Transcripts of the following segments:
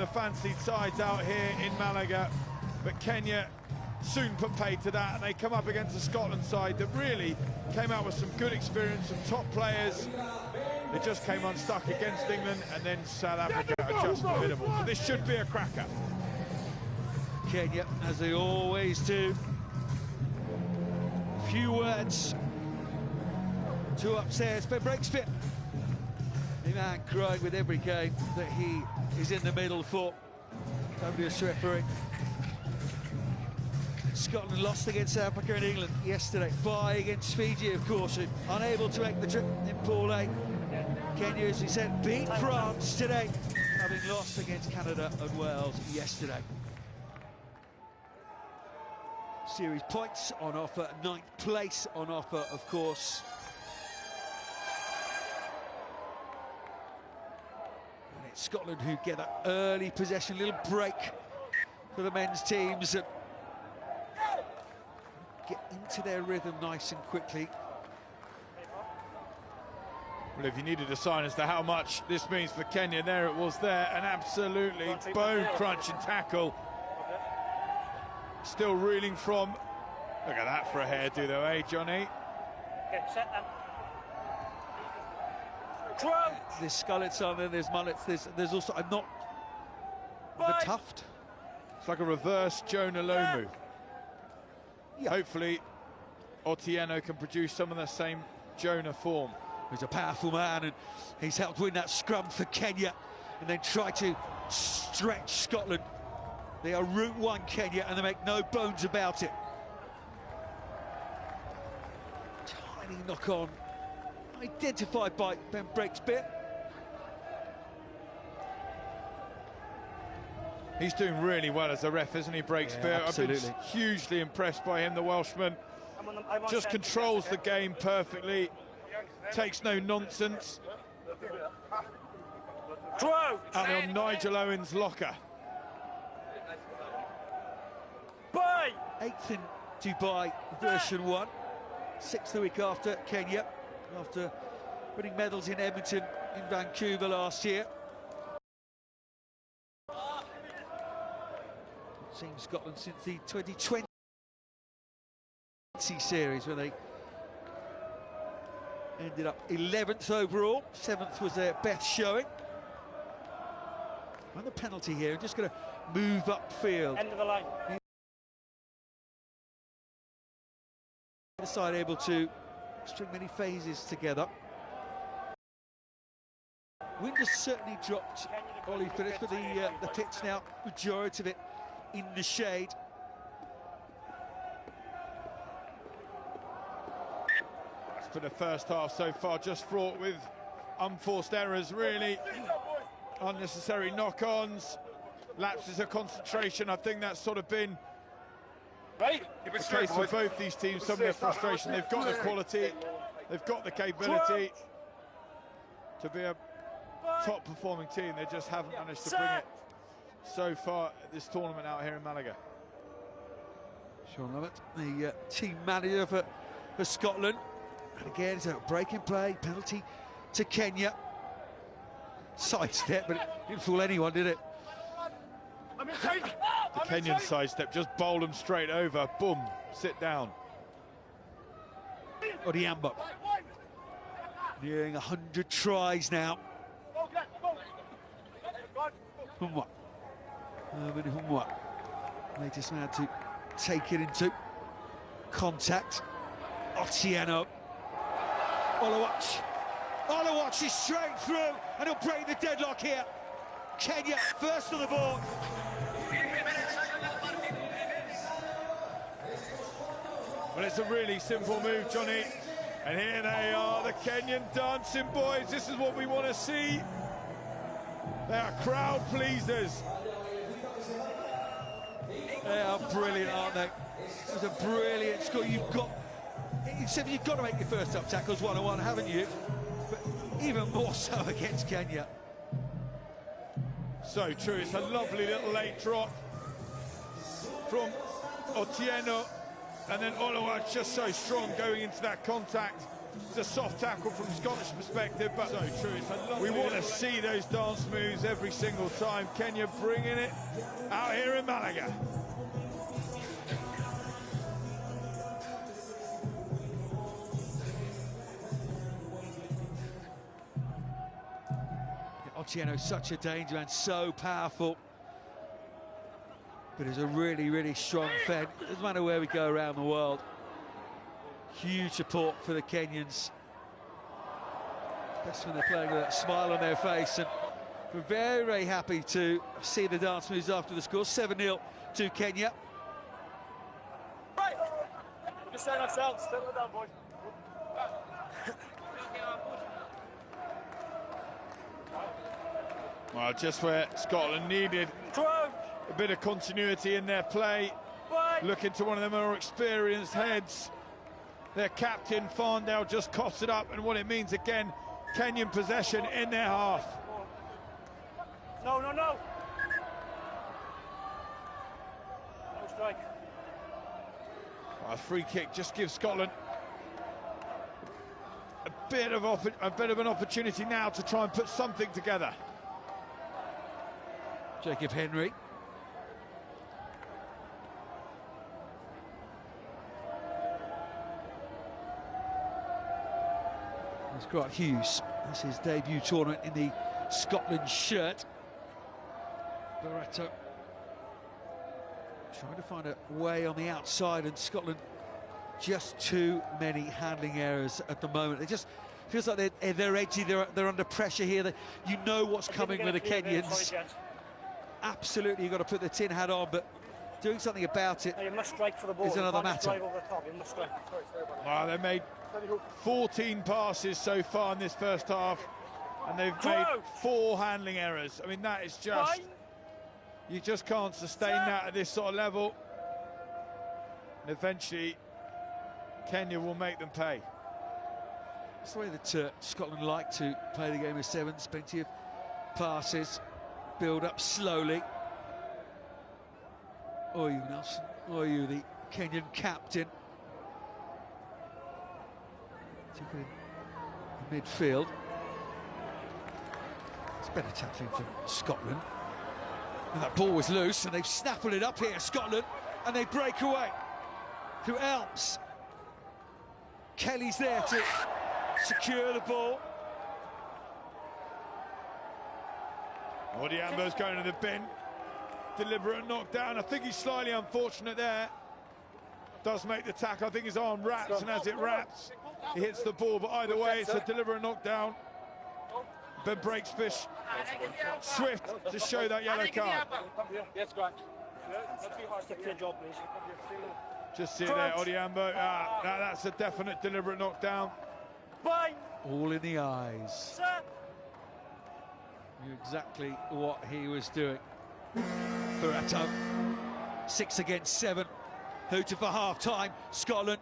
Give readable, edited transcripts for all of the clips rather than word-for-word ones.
The fancied sides out here in Malaga, but Kenya soon put paid to that, and they come up against the Scotland side that really came out with some good experience, some top players. They just came unstuck against England, and then South Africa are just formidable. So this should be a cracker. Kenya, as they always do, few words to upstairs. Ben Breakspear, the man crying with every game that he is in the middle for. WS referee. Scotland lost against South Africa and England yesterday. Bye against Fiji, of course, unable to make the trip in Pool A. Kenya, as we said, beat France today, having lost against Canada and Wales yesterday. Series points on offer, 9th place on offer, of course. And it's Scotland who get that early possession, little break for the men's teams that get into their rhythm nice and quickly. Well, if you needed a sign as to how much this means for Kenya, there it was there, an absolutely bone-crunching tackle. Still reeling from, look at that for a hairdo though, eh, Johnny? Get set then. There's skullets on there, there's mullets, there's also, I'm not, the tuft. It's like a reverse Jonah Lomu. Yeah. Hopefully, Otieno can produce some of the same Jonah form. He's a powerful man, and he's helped win that scrum for Kenya, and then try to stretch Scotland. They are Route 1 Kenya, and they make no bones about it. Tiny knock-on, identified by Ben Breakspear. He's doing really well as a ref, isn't he, Breakspear? Yeah, absolutely. I've been hugely impressed by him, the Welshman. Just controls the game perfectly, takes no nonsense. And on Nigel Owen's locker. 8th in Dubai version 1, 6th the week after Kenya, after winning medals in Edmonton, in Vancouver last year. Seen Scotland since the 2020 series, where they ended up 11th overall. 7th was their best showing. And the penalty here, just going to move upfield. End of the line. The side able to string many phases together. Wind has certainly dropped, Ollie Phillips, but the pitch now, majority of it in the shade. For the first half so far, just fraught with unforced errors, really. Unnecessary knock-ons, lapses of concentration. I think that's sort of been the case for both these teams. Some of the frustration. They've got the quality, they've got the capability to be a top performing team. They just haven't managed to bring it so far at this tournament out here in Malaga. Sean Lovett, the team manager for Scotland. And again, it's a break and play, penalty to Kenya. Sidestep, but it didn't fool anyone, did it? The Kenyan sidestep just bowled him straight over. Boom, sit down. Odiamba nearing 100 tries now. Humwa. Humwa. Latest man to take it into contact. Otieno. Olawach is straight through, and he'll break the deadlock here. Kenya first on the board. Well, it's a really simple move, Johnny. And here they are, the Kenyan dancing boys. This is what we want to see. They are crowd pleasers. They are brilliant, aren't they? It was a brilliant score. You've got to make your first up tackles one-on-one, haven't you? But even more so against Kenya. So true. It's a lovely little late drop from Otieno, and then Olawach just so strong going into that contact. It's a soft tackle from Scottish perspective, but so true. We want to see those dance moves every single time. Kenya bringing it out here in Malaga. Otieno, such a danger and so powerful. But it's a really, really strong Fed. Doesn't matter where we go around the world. Huge support for the Kenyans. Best when they're playing with that smile on their face. And we're very, very happy to see the dance moves after the score. 7-0 to Kenya. Right. Just saying ourselves. Settle it down, boys. Well, just where Scotland needed a bit of continuity in their play. Looking to one of the more experienced heads. Their captain, Farndale, just coughs it up, and what it means again, Kenyan possession in their half. No. No strike. A free kick just gives Scotland a bit of an opportunity now to try and put something together. Jacob Henry. There's Grant Hughes. That's his debut tournament in the Scotland shirt. Barretto trying to find a way on the outside, and Scotland just too many handling errors at the moment. It just feels like they're edgy, they're under pressure here. You know what's coming with the Kenyans. Absolutely, you've got to put the tin hat on, but doing something about it you must strike for the ball. Is another matter. Over the top. You must strike. Well, they made 14 passes so far in this first half, and they've made 4 handling errors. I mean, that is just... You just can't sustain that at this sort of level. And eventually, Kenya will make them pay. It's the way that Scotland like to play the game of sevens. Plenty of passes. Build up slowly. Oyu Nelson, Oyu, the Kenyan captain. Took it in midfield. It's better tackling from Scotland. And that ball was loose, and they've snaffled it up here, Scotland, and they break away to Elms. Kelly's there to secure the ball. Odiambo's going to the bin. Deliberate knockdown. I think he's slightly unfortunate there. Does make the tackle. I think his arm wraps, and as it wraps, he hits the ball. But either way, it's a deliberate knockdown. Ben breaks fish swift to show that yellow card. Yes, Grant. Stick to your job, please. Just see it there, Odiambo. That's a definite deliberate knockdown. All in the eyes. Knew exactly what he was doing. Barretto, 6 against 7. Hooter for half-time. Scotland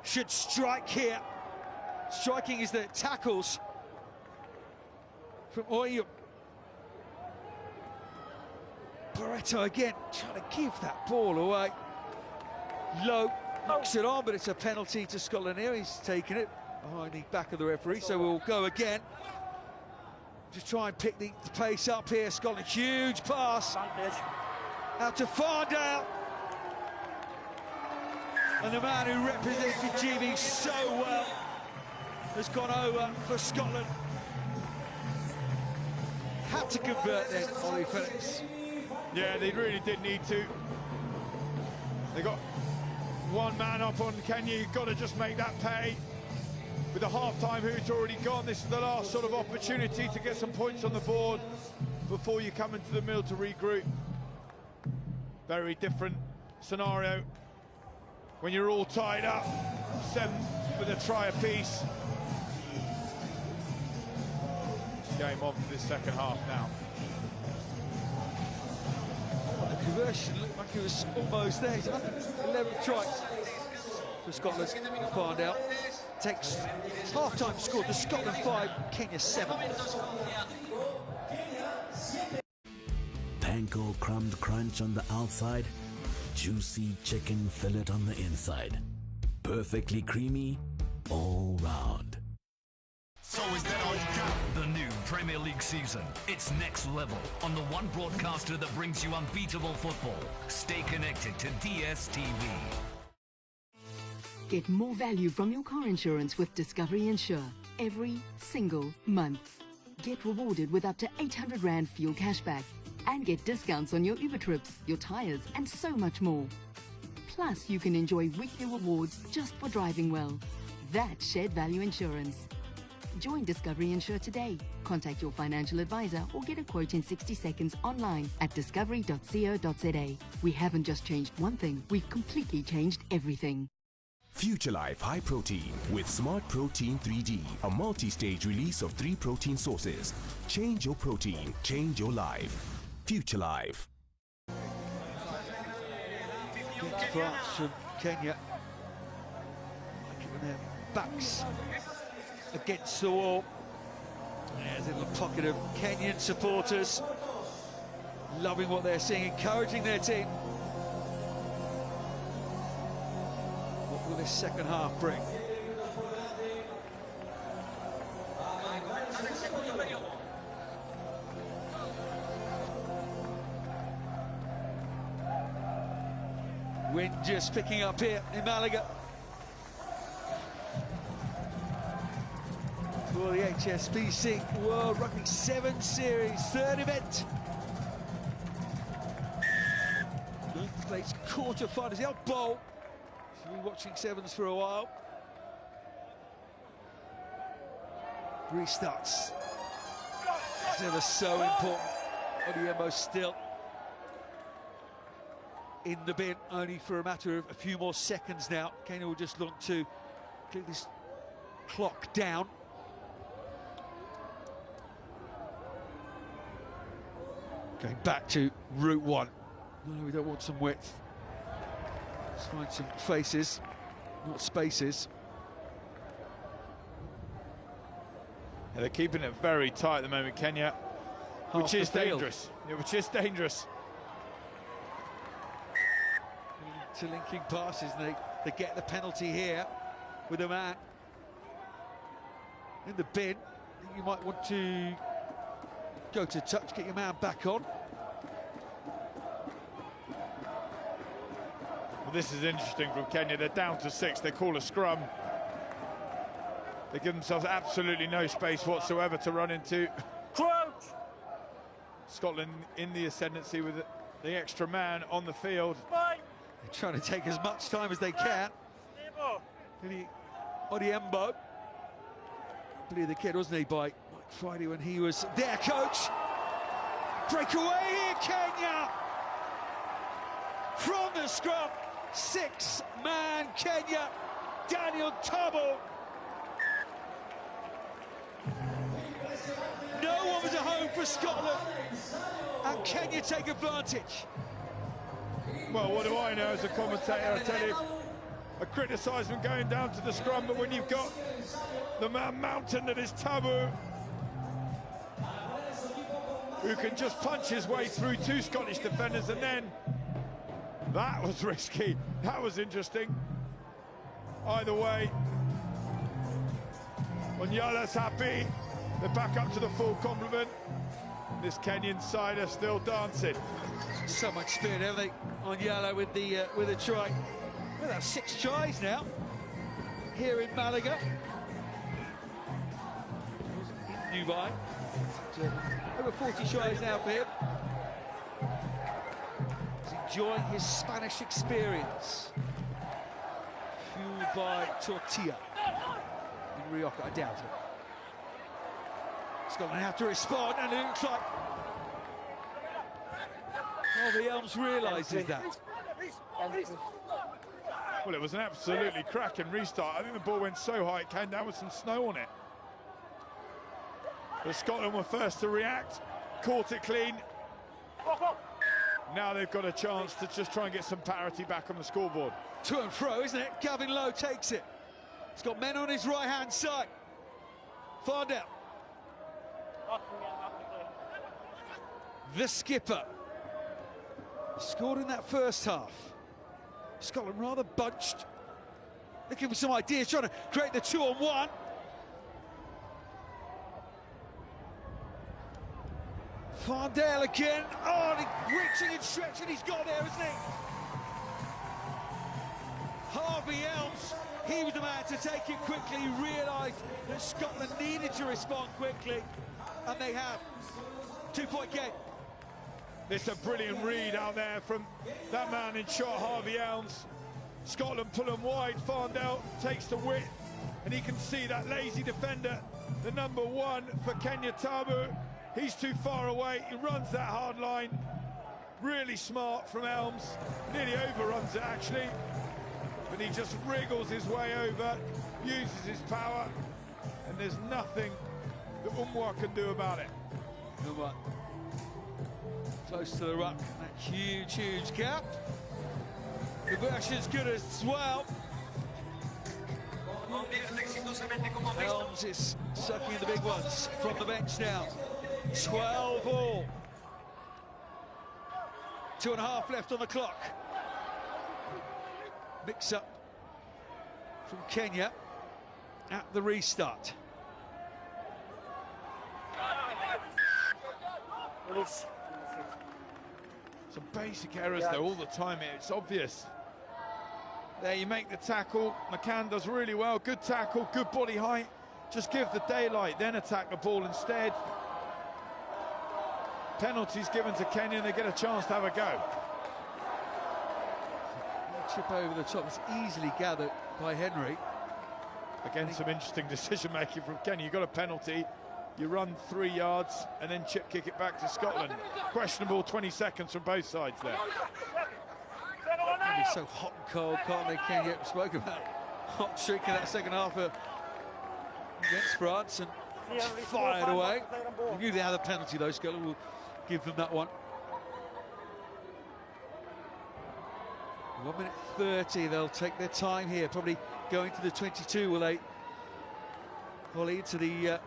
should strike here. Striking is the tackles from Oyu. Barretto again, trying to give that ball away. Low, knocks it on, but it's a penalty to Scotland here. He's taken it behind the back of the referee, so we'll go again. Just try and pick the pace up here. Scotland, huge pass. Out to Farndale. And the man who represented GB so well has gone over for Scotland. Had to convert then, Ollie Phillips. Yeah, they really did need to. They got one man up on Kenya. You've got to just make that pay. With the half-time hooter already gone, this is the last sort of opportunity to get some points on the board before you come into the middle to regroup. Very different scenario when you're all tied up, 7 with a try apiece. Game on for this second half now. Well, the conversion looked like it was almost there. 11 tries for Scotland. Farndale takes half-time score to Scotland 5, Kenya 7. Panko crumbed crunch on the outside, juicy chicken fillet on the inside. Perfectly creamy, all round. So is that all you got? The new Premier League season. It's next level on the one broadcaster that brings you unbeatable football. Stay connected to DSTV. Get more value from your car insurance with Discovery Insure every single month. Get rewarded with up to 800 Rand fuel cashback and get discounts on your Uber trips, your tyres and so much more. Plus, you can enjoy weekly rewards just for driving well. That's shared value insurance. Join Discovery Insure today. Contact your financial advisor or get a quote in 60 seconds online at discovery.co.za. We haven't just changed one thing, we've completely changed everything. Future Life High Protein with Smart Protein 3D, a multi-stage release of 3 protein sources. Change your protein, change your life. Future Life. Against France from Kenya. Giving their backs against the wall. There's a little pocket of Kenyan supporters loving what they're seeing, encouraging their team. What will this second half bring? Wind just picking up here in Malaga. For the HSBC World Rugby 7 Series, third event. Ninth place quarter-finals, the old bowl. So we've been watching sevens for a while. Restarts. It's never so important. Odiembo still in the bin, only for a matter of a few more seconds now. Kenya will just look to get this clock down. Going back to route one. No, we don't want some width. Let's find some faces, not spaces. Yeah, they're keeping it very tight at the moment, Kenya, which is dangerous. Yeah, which is dangerous. To linking passes, and they get the penalty here with a man in the bin. I think you might want to go to touch, get your man back on. Well, this is interesting from Kenya. They're down to 6. They call a scrum. They give themselves absolutely no space whatsoever to run into. Crouch! Scotland in the ascendancy with the extra man on the field. They're trying to take as much time as they can. Odiembo. I believe the kid, wasn't he, by Mike Friday when he was there, coach. Breakaway here, Kenya. From the scrum, 6-man Kenya. Daniel Tabo. No one was at home for Scotland. And Kenya take advantage. Well, what do I know as a commentator? I tell you, I criticise them going down to the scrum, but when you've got the man mountain that is Tabu, who can just punch his way through 2 Scottish defenders, and then that was risky. That was interesting. Either way, Onyala's happy. They're back up to the full complement. This Kenyan side are still dancing. So much spirit, haven't they? Onyala with a try. Well, that's 6 tries now here in Malaga. In Dubai. Over 40 tries now for him. He's enjoying his Spanish experience. Fueled by tortilla. In Rioja, I doubt it. Scotland have to respond, and it looks like the Elms realises that. Well, it was an absolutely cracking restart. I think the ball went so high it came down with some snow on it. But Scotland were first to react, caught it clean. Now they've got a chance to just try and get some parity back on the scoreboard. To and fro, isn't it? Gavin Lowe takes it. He's got men on his right-hand side. Far down. The skipper scored in that first half. Scotland rather bunched. looking for some ideas, trying to create the 2-on-1. Fardell again. Oh, and reaching and stretching, he's got there, isn't he? Harvey Elms, he was the man to take it quickly. He realised that Scotland needed to respond quickly, and they have. 2-point game. It's a brilliant read out there from that man in shot, Harvey Elms. Scotland pull him wide, Fardell takes the width, and he can see that lazy defender, the number 1 for Kenya Tabu. He's too far away, he runs that hard line. Really smart from Elms, nearly overruns it actually. But he just wriggles his way over, uses his power, and there's nothing that Umwa can do about it. Umwa close to the ruck, that huge, huge gap. The version's good as well. Elms is sucking in the big ones from the bench now. 12 all. 2.5 left on the clock. Mix up from Kenya at the restart. Some basic errors though all the time, it's obvious. There you make the tackle, McCann does really well, good tackle, good body height. Just give the daylight, then attack the ball instead. Penalties given to Kenya and they get a chance to have a go. Chip over the top is easily gathered by Henry. Again, some interesting decision making from Kenya. You got a penalty, you run 3 yards and then chip kick it back to Scotland. Questionable 20 seconds from both sides there. It's so hot and cold, can't they? Kenya spoke about hot streak in that second half against France and fired away. We knew they had a penalty though, Scotland will give them that one. 1:30, they'll take their time here, probably going to the 22, will they? Holly to the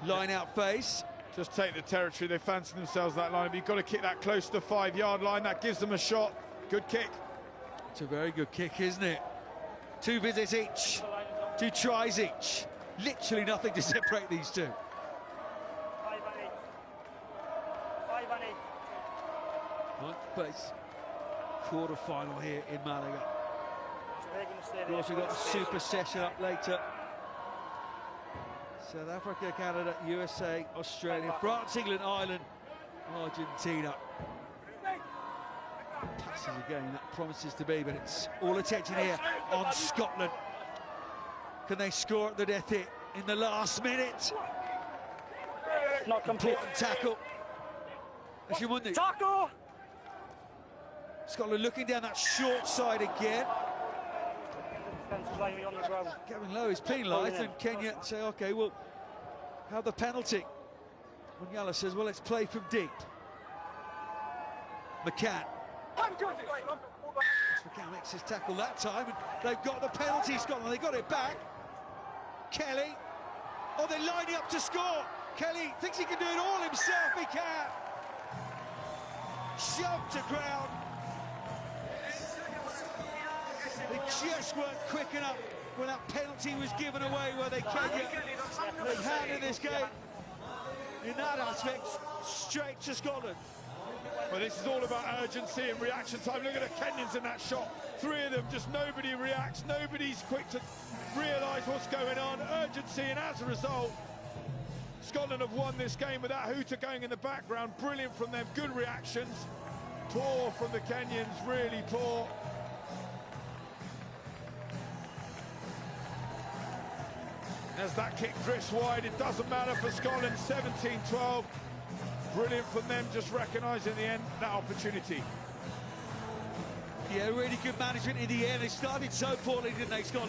line-out phase. Just take the territory, they fancy themselves that line, but you've got to kick that close to the 5-yard line, that gives them a shot. Good kick. It's a very good kick, isn't it? 2 visits each, 2 tries each. Literally nothing to separate these two. Ninth place, quarter-final here in Malaga. We've also got the Super Session up later. South Africa, Canada, USA, Australia, France, England, Ireland, Argentina. Passes again, that promises to be, but it's all attention here on Scotland. Can they score at the death hit in the last minute? Not complete. Important tackle. Tackle! Scotland looking down that short side again. Gavin Lowe is penalised and Kenya say, OK, well, have the penalty. Munyala says, well, let's play from deep. McCann. McCann makes his tackle that time, and they've got the penalty, Scotland. They got it back. Kelly. Oh, they're lining up to score. Kelly thinks he can do it all himself. He can. Shoved to ground. They just weren't quick enough when that penalty was given away, where they've had in this game. In that aspect, straight to Scotland. Well, this is all about urgency and reaction time. Look at the Kenyans in that shot. 3 of them, just nobody reacts. Nobody's quick to realise what's going on. Urgency, and as a result, Scotland have won this game with that hooter going in the background. Brilliant from them, good reactions. Poor from the Kenyans, really poor. As that kick drifts wide, it doesn't matter for Scotland, 17-12. Brilliant from them, just recognising in the end that opportunity. Yeah, really good management in the end. They started so poorly, didn't they, Scotland?